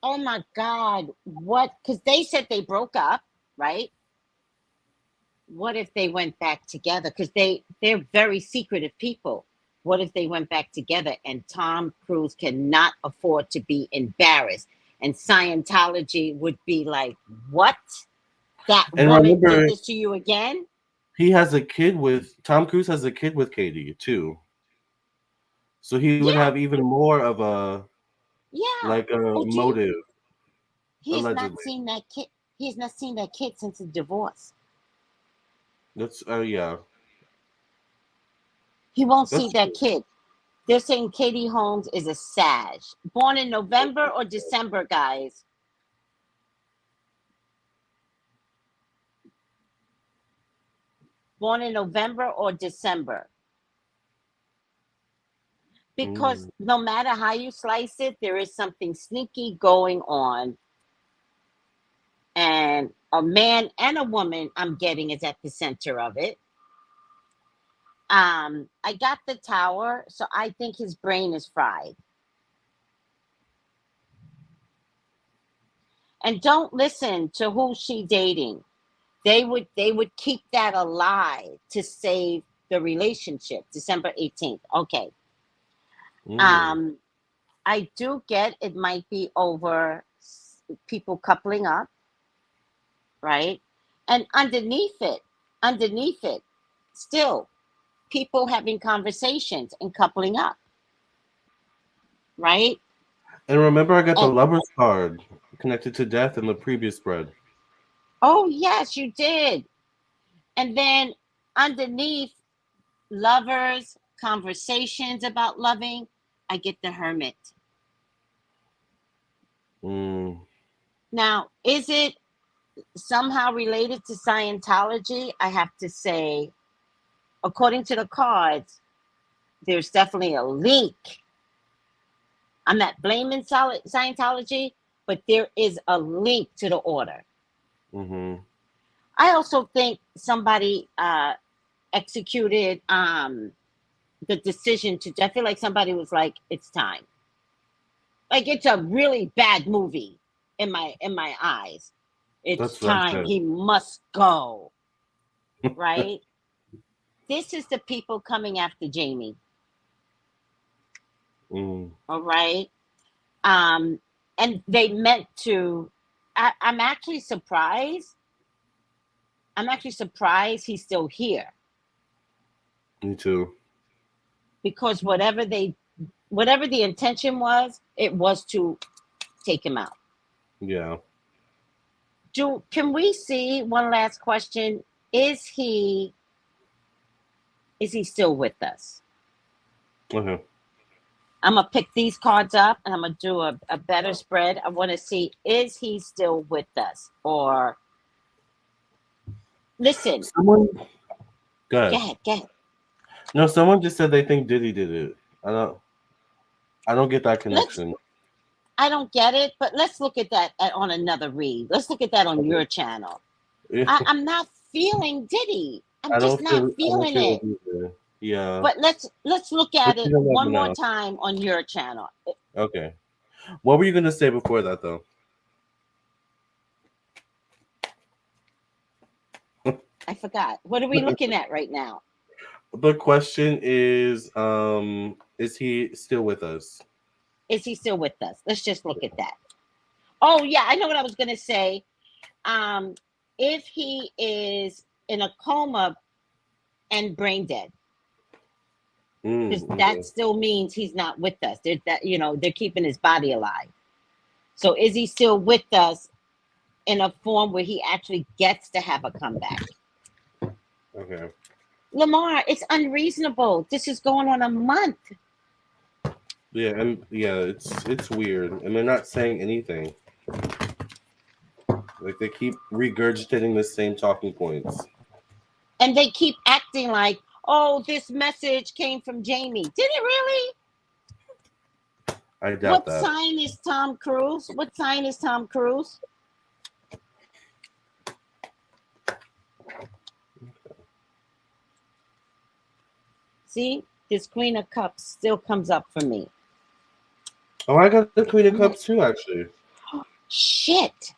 Speaker 3: oh my God, what? Because they said they broke up, right? What if they went back together? Because they're very secretive people. What if they went back together and Tom Cruise cannot afford to be embarrassed? And Scientology would be like, what? That
Speaker 2: And
Speaker 3: woman did
Speaker 2: remember,
Speaker 3: this to you again?
Speaker 2: he has a kid with Tom Cruise has a kid with Katie too. So he would
Speaker 3: Yeah,
Speaker 2: have even more of a
Speaker 3: yeah.
Speaker 2: like a
Speaker 3: Oh, do you?
Speaker 2: motive,
Speaker 3: He has not
Speaker 2: allegedly.
Speaker 3: seen that kid. He has not seen that kid since the divorce.
Speaker 2: That's yeah.
Speaker 3: He won't see
Speaker 2: That's
Speaker 3: that kid. They're saying Katie Holmes is a Sag, born in November or December, guys. Born in November or December. Because
Speaker 2: mm.
Speaker 3: no matter how you slice it, there is something sneaky going on. And a man and a woman, I'm getting, is at the center of it. I got the tower, so I think his brain is fried. And don't listen to who she dating. They would keep that alive to save the relationship. December 18th. Okay.
Speaker 2: Mm.
Speaker 3: Um, I do get it might be over people coupling up, right? And underneath it, still people having conversations and coupling up, right?
Speaker 2: And remember, I got the
Speaker 3: And
Speaker 2: lovers card connected to death in the previous spread.
Speaker 3: oh yes, you did. And then underneath lovers, conversations about loving, I get the hermit.
Speaker 2: Mm.
Speaker 3: Now, is it somehow related to Scientology? I have to say, according to the cards, there's definitely a link. I'm not blaming Scientology, but there is a link to the order.
Speaker 2: Mm-hmm.
Speaker 3: I also think somebody executed the decision to. I feel like somebody was like, "It's time." Like it's a really bad movie in my eyes. It's
Speaker 2: That's what I
Speaker 3: time.
Speaker 2: said.
Speaker 3: He must go. Right. This is the people coming after Jamie.
Speaker 2: Mm.
Speaker 3: All right. Um, and they meant to. I'm actually surprised. I'm actually surprised he's still here
Speaker 2: Me too.
Speaker 3: because whatever the intention was, it was to take him out.
Speaker 2: Yeah.
Speaker 3: Can we see one last question? Is he is he still with us?
Speaker 2: Okay.
Speaker 3: I'm gonna pick these cards up and I'm gonna do a better spread. I want to see, is he still with us? Or listen,
Speaker 2: Someone. Go
Speaker 3: go
Speaker 2: ahead.
Speaker 3: ahead, go ahead.
Speaker 2: No, someone just said they think Diddy did it. I don't. I don't get that
Speaker 3: Let's.
Speaker 2: connection.
Speaker 3: I don't get it, but let's look at that on another read. Let's look at that on your channel.
Speaker 2: Okay.
Speaker 3: I'm not feeling Diddy. I'm
Speaker 2: I
Speaker 3: just
Speaker 2: don't
Speaker 3: not
Speaker 2: feel. I don't
Speaker 3: feeling
Speaker 2: feel it
Speaker 3: it.
Speaker 2: either. Yeah.
Speaker 3: But let's look
Speaker 2: But
Speaker 3: at
Speaker 2: you
Speaker 3: it
Speaker 2: can let
Speaker 3: one
Speaker 2: me
Speaker 3: more
Speaker 2: know.
Speaker 3: time on your channel.
Speaker 2: Okay. What were you gonna say before that though?
Speaker 3: I forgot. What are we looking at right now?
Speaker 2: The question is he still with us?
Speaker 3: Is he still with us? Let's just look at that. Oh yeah, I know what I was gonna say. Um, if he is in a coma and brain dead, because that
Speaker 2: Okay.
Speaker 3: still means he's not with us. They're keeping his body alive. So is he still with us in a form where he actually gets to have a comeback?
Speaker 2: Okay.
Speaker 3: Lamar, it's unreasonable. This is going on a month.
Speaker 2: Yeah, and yeah, it's weird, and they're not saying anything. Like they keep regurgitating the same talking points.
Speaker 3: And they keep acting like, oh, this message came from Jamie. Did it really?
Speaker 2: I doubt
Speaker 3: What
Speaker 2: that.
Speaker 3: sign is Tom Cruise? What sign is Tom Cruise? See, this Queen of Cups still comes up for me.
Speaker 2: Oh, I got the Queen of Cups too, actually.
Speaker 3: Shit.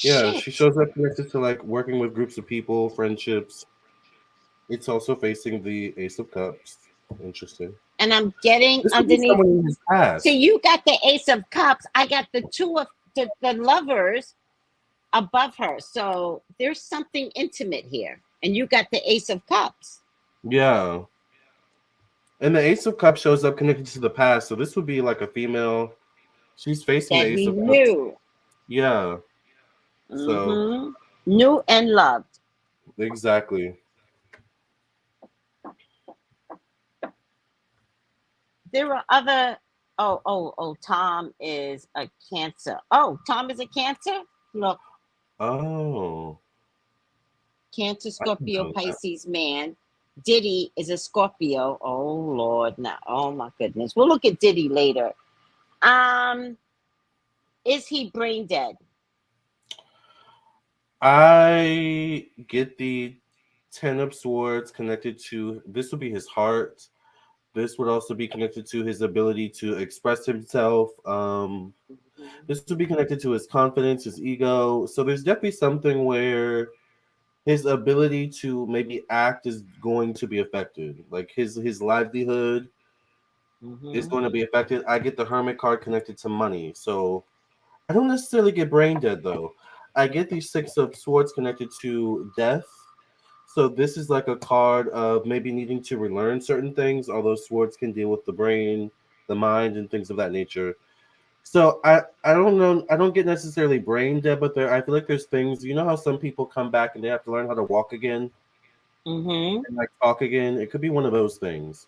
Speaker 2: Yeah, she
Speaker 3: Shit.
Speaker 2: shows up connected to like working with groups of people, friendships. It's also facing the Ace of Cups. Interesting.
Speaker 3: And I'm getting
Speaker 2: This would be
Speaker 3: underneath.
Speaker 2: someone in his
Speaker 3: See,
Speaker 2: past.
Speaker 3: you got the Ace of Cups. I got the two of the lovers above her. So there's something intimate here. And you got the Ace of Cups.
Speaker 2: Yeah. And the Ace of Cups shows up connected to the past. So this would be like a female. She's facing the
Speaker 3: That
Speaker 2: Ace
Speaker 3: he
Speaker 2: of Cups.
Speaker 3: knew.
Speaker 2: Yeah. So
Speaker 3: Knew and loved.
Speaker 2: exactly.
Speaker 3: There were other. Oh, Tom is a Cancer. Oh, Tom is a Cancer? Look,
Speaker 2: Oh.
Speaker 3: Cancer,
Speaker 2: I didn't
Speaker 3: Scorpio,
Speaker 2: know that.
Speaker 3: Pisces man. Diddy is a Scorpio. Oh Lord, now, oh my goodness. We'll look at Diddy later. Um, is he brain dead?
Speaker 2: I get the Ten of Swords connected to this would be his heart. This would also be connected to his ability to express himself. This would be connected to his confidence, his ego. So there's definitely something where his ability to maybe act is going to be affected. Like his livelihood is
Speaker 3: Mm-hmm.
Speaker 2: going to be affected. I get the Hermit card connected to money. So I don't necessarily get brain dead though. I get these Six of Swords connected to death. So this is like a card of maybe needing to relearn certain things, although swords can deal with the brain, the mind, and things of that nature. So I don't know. I don't get necessarily brain dead, but I feel like there's things. You know how some people come back and they have to learn how to walk again
Speaker 3: Mm-hmm.
Speaker 2: and like talk again. It could be one of those things.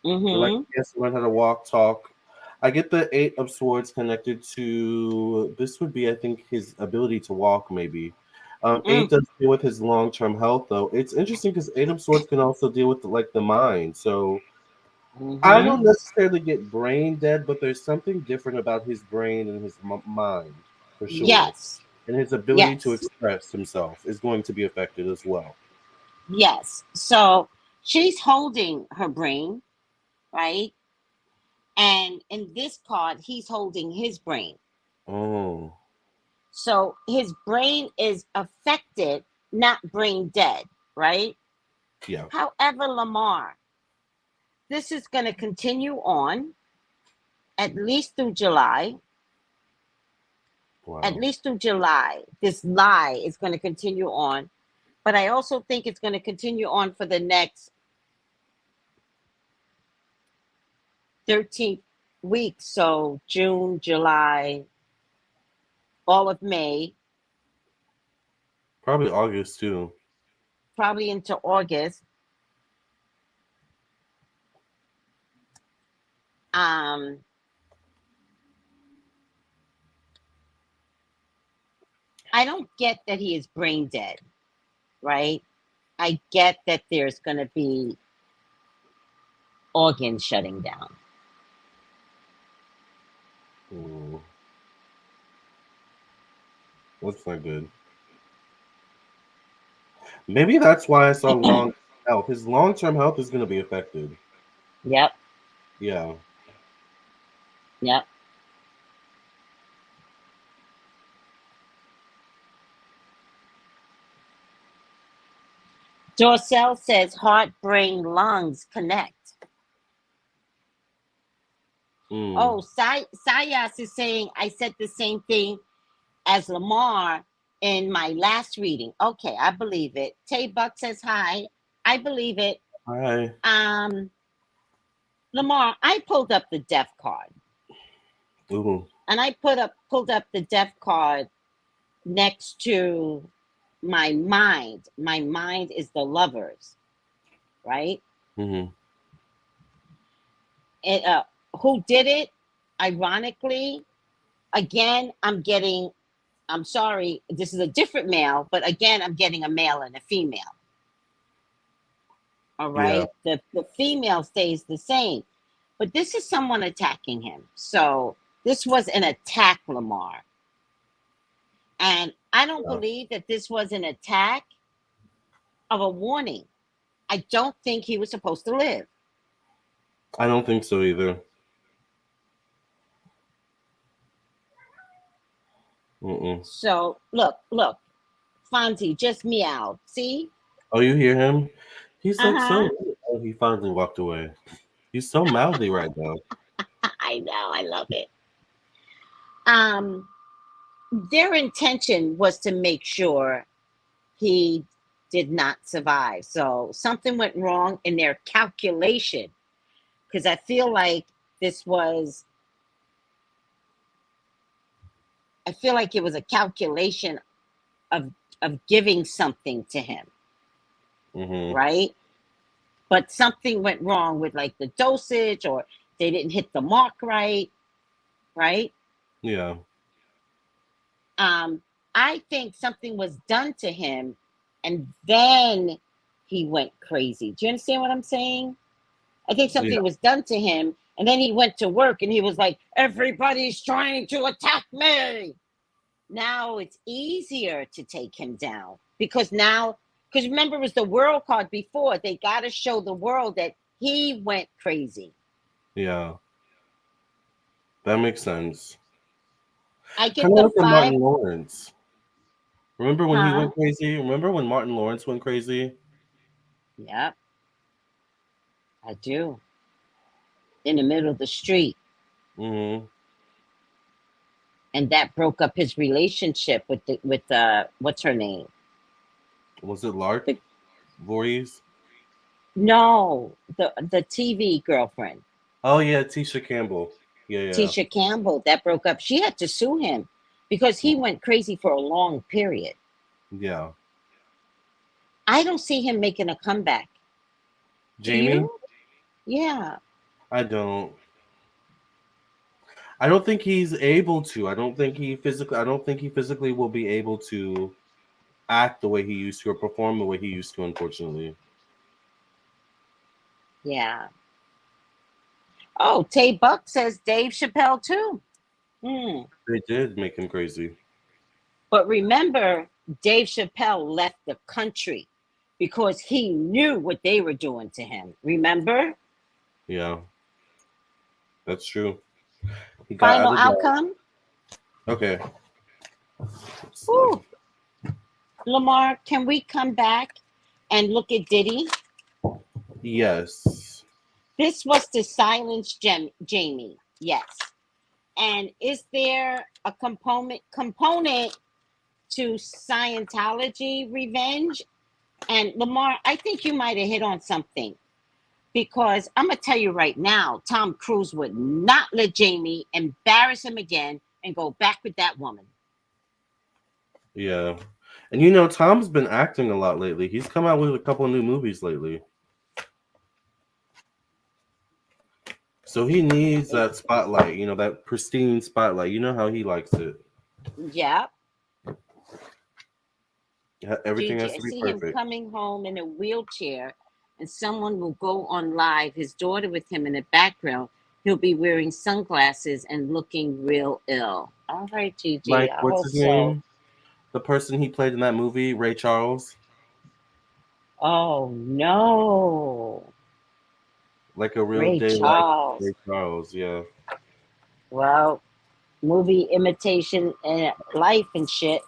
Speaker 2: Where like
Speaker 3: Mm-hmm.
Speaker 2: he has to learn how to walk, talk. I get the Eight of Swords connected to this would be I think his ability to walk maybe. Eight
Speaker 3: Mm.
Speaker 2: does deal with his long term health though. It's interesting because Eight of Swords can also deal with like the mind. So I
Speaker 3: Mm-hmm.
Speaker 2: don't necessarily get brain dead, but there's something different about his brain and his mind for sure.
Speaker 3: Yes.
Speaker 2: And his ability to
Speaker 3: Yes.
Speaker 2: express himself is going to be affected as well.
Speaker 3: Yes. So she's holding her brain, right? And in this card, he's holding his brain.
Speaker 2: Oh,
Speaker 3: So his brain is affected, not brain dead, right?
Speaker 2: yeah.
Speaker 3: However, Lamar, this is going to continue on at least through July. At
Speaker 2: Wow.
Speaker 3: least through July. This lie is going to continue on. But I also think it's going to continue on for the next 13 weeks. So June, July, all of May,
Speaker 2: Probably August too.
Speaker 3: probably into August. Um, I don't get that he is brain dead, right? I get that there's going to be organs shutting down.
Speaker 2: Mm, that's not good. Maybe that's why I saw long health. His long term health is going to be affected.
Speaker 3: Yep,
Speaker 2: Yeah.
Speaker 3: yep. Dorcel says heart, brain, lungs connect.
Speaker 2: Mm.
Speaker 3: Oh, Sayas is saying I said the same thing as Lamar in my last reading. Okay, I believe it. Tay Buck says hi. I believe it.
Speaker 2: Hi.
Speaker 3: Um, Lamar, I pulled up the death card,
Speaker 2: Ooh.
Speaker 3: and I pulled up the death card next to my mind. My mind is the lovers, right?
Speaker 2: Mm-hmm.
Speaker 3: It, who did it? Ironically, again, I'm sorry, this is a different male, but again, I'm getting a male and a female. All
Speaker 2: Yeah.
Speaker 3: right. The female stays the same. But this is someone attacking him. So this was an attack, Lamar. And I don't
Speaker 2: Yeah.
Speaker 3: believe that this was an attack of a warning. I don't think he was supposed to live.
Speaker 2: I don't think so either. Mm-mm.
Speaker 3: So look, Fonzie just meowed. See?
Speaker 2: Oh, you hear him? He's like so.
Speaker 3: Uh-huh.
Speaker 2: Oh, he finally walked away. He's so mouthy right now.
Speaker 3: I know, I love it. Um, their intention was to make sure he did not survive. So something went wrong in their calculation because I feel like this was, I feel like it was a calculation of giving something to him,
Speaker 2: Mm-hmm.
Speaker 3: right? But something went wrong with like the dosage, or they didn't hit the mark right, right?
Speaker 2: Yeah.
Speaker 3: Um, I think something was done to him, and then he went crazy. Do you understand what I'm saying? I think
Speaker 2: Yeah.
Speaker 3: something was done to him, and then he went to work and he was like, everybody's trying to attack me. Now it's easier to take him down because now, because remember, it was the world card before. They got to show the world that he went crazy.
Speaker 2: Yeah. That makes sense.
Speaker 3: I
Speaker 2: Kind
Speaker 3: get
Speaker 2: of
Speaker 3: the
Speaker 2: like the
Speaker 3: five,
Speaker 2: Martin Lawrence. Remember when he
Speaker 3: huh?
Speaker 2: went crazy? Remember when Martin Lawrence went crazy?
Speaker 3: Yep, I do. In the middle of the street.
Speaker 2: Mm-hmm.
Speaker 3: And that broke up his relationship with what's her name?
Speaker 2: Was it Lark
Speaker 3: The
Speaker 2: Voorhees?
Speaker 3: No, the TV girlfriend,
Speaker 2: Oh yeah, Tisha Campbell. Yeah, yeah.
Speaker 3: Tisha Campbell, that broke up. She had to sue him because he went crazy for a long period.
Speaker 2: Yeah.
Speaker 3: I don't see him making a comeback. Do
Speaker 2: Jamie?
Speaker 3: you? Yeah.
Speaker 2: I don't. I don't think he's able to. I don't think he physically will be able to act the way he used to or perform the way he used to, unfortunately.
Speaker 3: Yeah. Oh, Tay Buck says Dave Chappelle too. Hmm.
Speaker 2: They did make him crazy.
Speaker 3: But remember, Dave Chappelle left the country because he knew what they were doing to him. Remember?
Speaker 2: Yeah, that's true. He got out
Speaker 3: Final
Speaker 2: of jail.
Speaker 3: outcome?
Speaker 2: Okay. Let's see.
Speaker 3: Whew. Lamar, can we come back and look at Diddy?
Speaker 2: Yes.
Speaker 3: This was to silence Jamie. Yes. And is there a component to Scientology revenge? And Lamar, I think you might have hit on something because I'm gonna tell you right now, Tom Cruise would not let Jamie embarrass him again and go back with that woman.
Speaker 2: Yeah. And you know, Tom's been acting a lot lately. He's come out with a couple of new movies lately. So he needs that spotlight, you know, that pristine spotlight. You know how he likes it.
Speaker 3: Yeah.
Speaker 2: Everything
Speaker 3: Gigi,
Speaker 2: has
Speaker 3: I
Speaker 2: to be
Speaker 3: see him
Speaker 2: perfect.
Speaker 3: coming home in a wheelchair, and someone will go on live, his daughter with him in the background. He'll be wearing sunglasses and looking real ill. All right, Gigi,
Speaker 2: Like,
Speaker 3: I
Speaker 2: what's
Speaker 3: hope
Speaker 2: his
Speaker 3: so.
Speaker 2: name? The person he played in that movie, Ray Charles.
Speaker 3: Oh no,
Speaker 2: Like a real
Speaker 3: Ray
Speaker 2: daylight
Speaker 3: Charles.
Speaker 2: Ray Charles, yeah.
Speaker 3: Well, movie imitation and life and shit.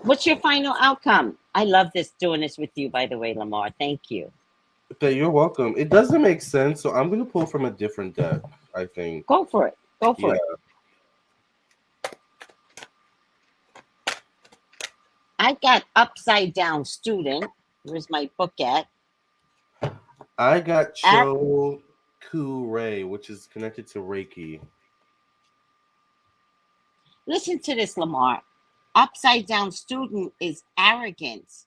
Speaker 3: What's your final outcome? I love this doing this with you, by the way, Lamar. Thank you.
Speaker 2: Okay, you're welcome. It doesn't make sense, so I'm gonna pull from a different deck. I think.
Speaker 3: Go for it. Go
Speaker 2: Yeah.
Speaker 3: for it. I got upside down student. Where's my book at?
Speaker 2: I got
Speaker 3: At
Speaker 2: Choku Ray, which is connected to Reiki.
Speaker 3: Listen to this, Lamar. Upside down student is arrogance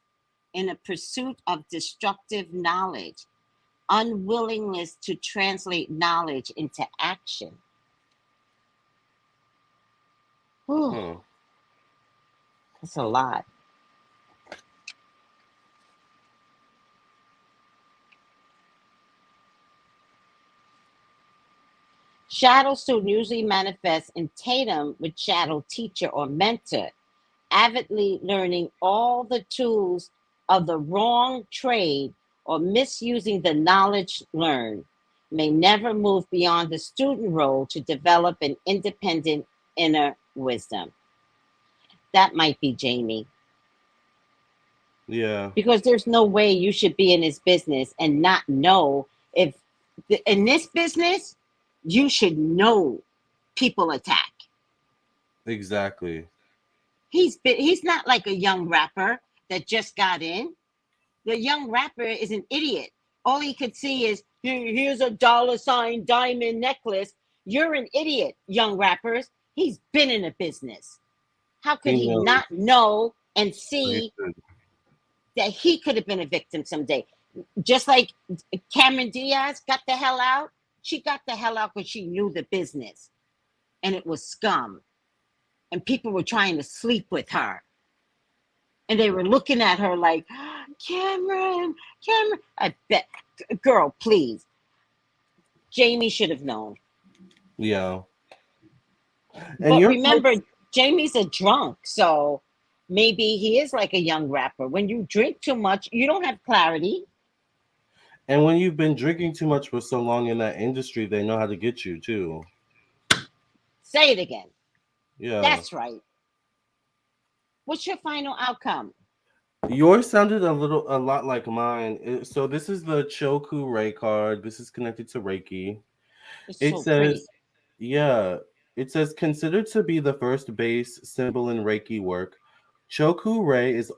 Speaker 3: in a pursuit of destructive knowledge, unwillingness to translate knowledge into action. Whew,
Speaker 2: Huh.
Speaker 3: that's a lot. Shadow student usually manifests in tandem with shadow teacher or mentor, avidly learning all the tools of the wrong trade or misusing the knowledge learned, may never move beyond the student role to develop an independent inner wisdom. That might be Jamie,
Speaker 2: Yeah.
Speaker 3: because there's no way you should be in this business and not know if in this business you should know people attack.
Speaker 2: Exactly.
Speaker 3: He's not like a young rapper that just got in. The young rapper is an idiot. All he could see is, here's a dollar sign diamond necklace. You're an idiot, young rappers. He's been in a business. How could
Speaker 2: He
Speaker 3: he
Speaker 2: knows
Speaker 3: not know and
Speaker 2: what he
Speaker 3: see
Speaker 2: should.
Speaker 3: that he could have been a victim someday? Just like Cameron Diaz got the hell out. She got the hell out because she knew the business and it was scum. And people were trying to sleep with her. And they were looking at her like, Cameron, Cameron. I bet, girl, please. Jamie should have known.
Speaker 2: Yeah. And
Speaker 3: But
Speaker 2: your type,
Speaker 3: remember, Jamie's a drunk, so maybe he is like a young rapper. When you drink too much, you don't have clarity.
Speaker 2: and when you've been drinking too much for so long in that industry, they know how to get you too.
Speaker 3: Say it again.
Speaker 2: Yeah.
Speaker 3: That's right. What's your final outcome?
Speaker 2: Yours sounded a lot like mine. So this is the Choku Ray card. This is connected to Reiki.
Speaker 3: It's
Speaker 2: It
Speaker 3: so pretty.
Speaker 2: says, yeah, it says considered to be the first base symbol in Reiki work. Choku Rei is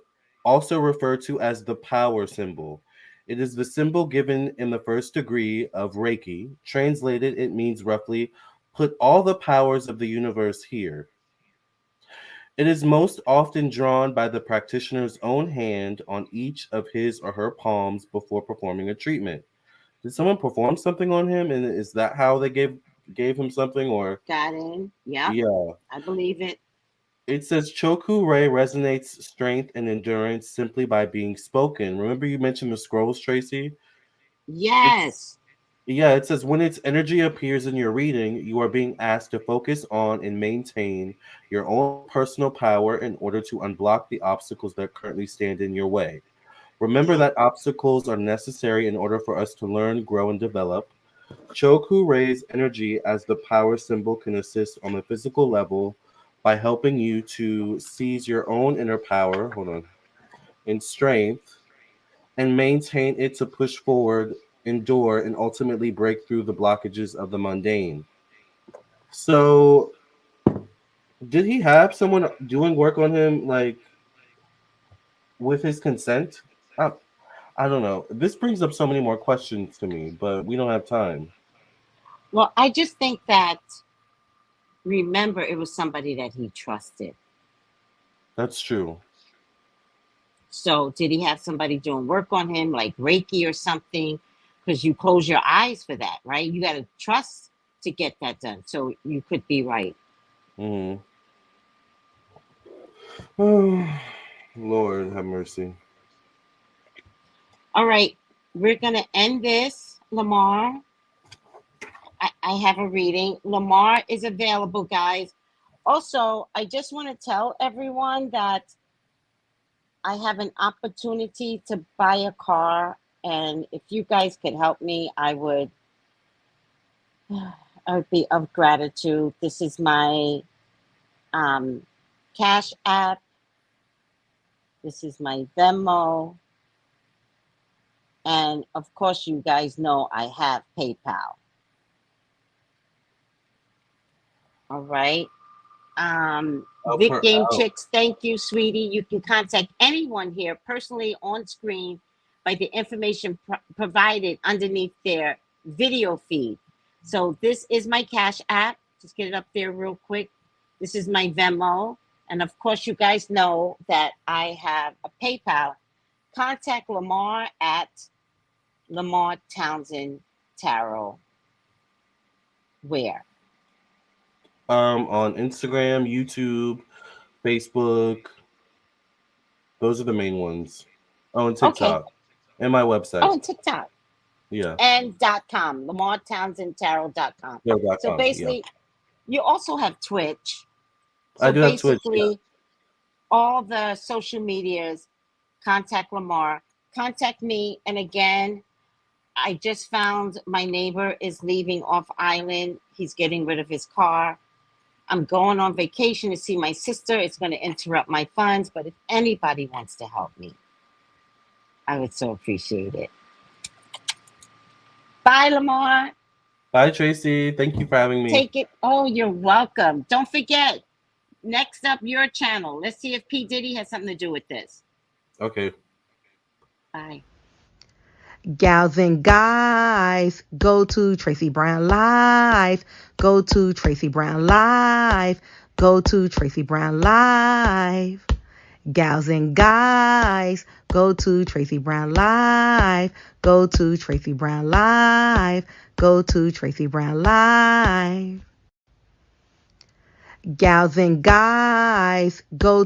Speaker 2: also referred to as the power symbol. It is the symbol given in the first degree of Reiki. Translated, it means roughly put all the powers of the universe here. It is most often drawn by the practitioner's own hand on each of his or her palms before performing a treatment. Did someone perform something on him, and is that how they gave him something? Or
Speaker 3: Got in. Yep.
Speaker 2: yeah,
Speaker 3: I believe it.
Speaker 2: it says Choku Rei resonates strength and endurance simply by being spoken. Remember you mentioned the scrolls, Tracy? It's
Speaker 3: Yes.
Speaker 2: yeah, it says when its energy appears in your reading, you are being asked to focus on and maintain your own personal power in order to unblock the obstacles that currently stand in your way. Remember that obstacles are necessary in order for us to learn, grow, and develop. Choku Rei's energy as the power symbol can assist on the physical level by helping you to seize your own inner power, hold on, and strength, and maintain it to push forward, endure, and ultimately break through the blockages of the mundane. So, did he have someone doing work on him, like with his consent? I, I don't know. This brings up so many more questions to me, but we don't have time.
Speaker 3: Well, I just think that, remember, it was somebody that he trusted.
Speaker 2: That's true.
Speaker 3: So, did he have somebody doing work on him, like Reiki or something? Because you close your eyes for that, right? You got to trust to get that done. So, you could be right.
Speaker 2: Hmm. Oh, Lord have mercy.
Speaker 3: All right. We're going to end this, Lamar. I have a reading. Lamar is available, guys. Also, I just want to tell everyone that I have an opportunity to buy a car. And if you guys could help me, I would be of gratitude. This is my um, Cash App. This is my Venmo. And of course, you guys know I have PayPal. All right.
Speaker 2: Oh,
Speaker 3: Vic Game
Speaker 2: oh,
Speaker 3: Chicks, thank you, sweetie. You can contact anyone here personally on screen by the information provided underneath their video feed. So this is my Cash App. Just get it up there real quick. This is my Venmo. And of course, you guys know that I have a PayPal. Contact Lamar at Lamar Townsend Tarot. Where?
Speaker 2: on Instagram, YouTube, Facebook. Those are the main ones. Oh, and
Speaker 3: Okay.
Speaker 2: TikTok. And my
Speaker 3: Oh,
Speaker 2: website.
Speaker 3: and TikTok.
Speaker 2: Yeah.
Speaker 3: And .com, LamarTownsendTarot.com. So
Speaker 2: Yeah.com. Yeah.
Speaker 3: basically, you also have Twitch.
Speaker 2: I
Speaker 3: So
Speaker 2: do have Twitch. Yeah.
Speaker 3: basically, all the social medias, contact Lamar, contact me. And again, I just found my neighbor is leaving off island. He's getting rid of his car. I'm going on vacation to see my sister. It's going to interrupt my funds. But if anybody wants to help me, I would so appreciate it. Bye, Lamar.
Speaker 2: Bye, Tracy. Thank you for having me.
Speaker 3: Take it. Oh, you're welcome. Don't forget, next up, your channel. Let's see if P. Diddy has something to do with this.
Speaker 2: Okay.
Speaker 3: Bye.
Speaker 1: Gals and guys, go to Tracy Brown Live. Go to Tracy Brown Live. Go to Tracy Brown Live. Gals and guys, go to Tracy Brown Live. Go to Tracy Brown Live. Go to Tracy Brown Live. Gals and guys, go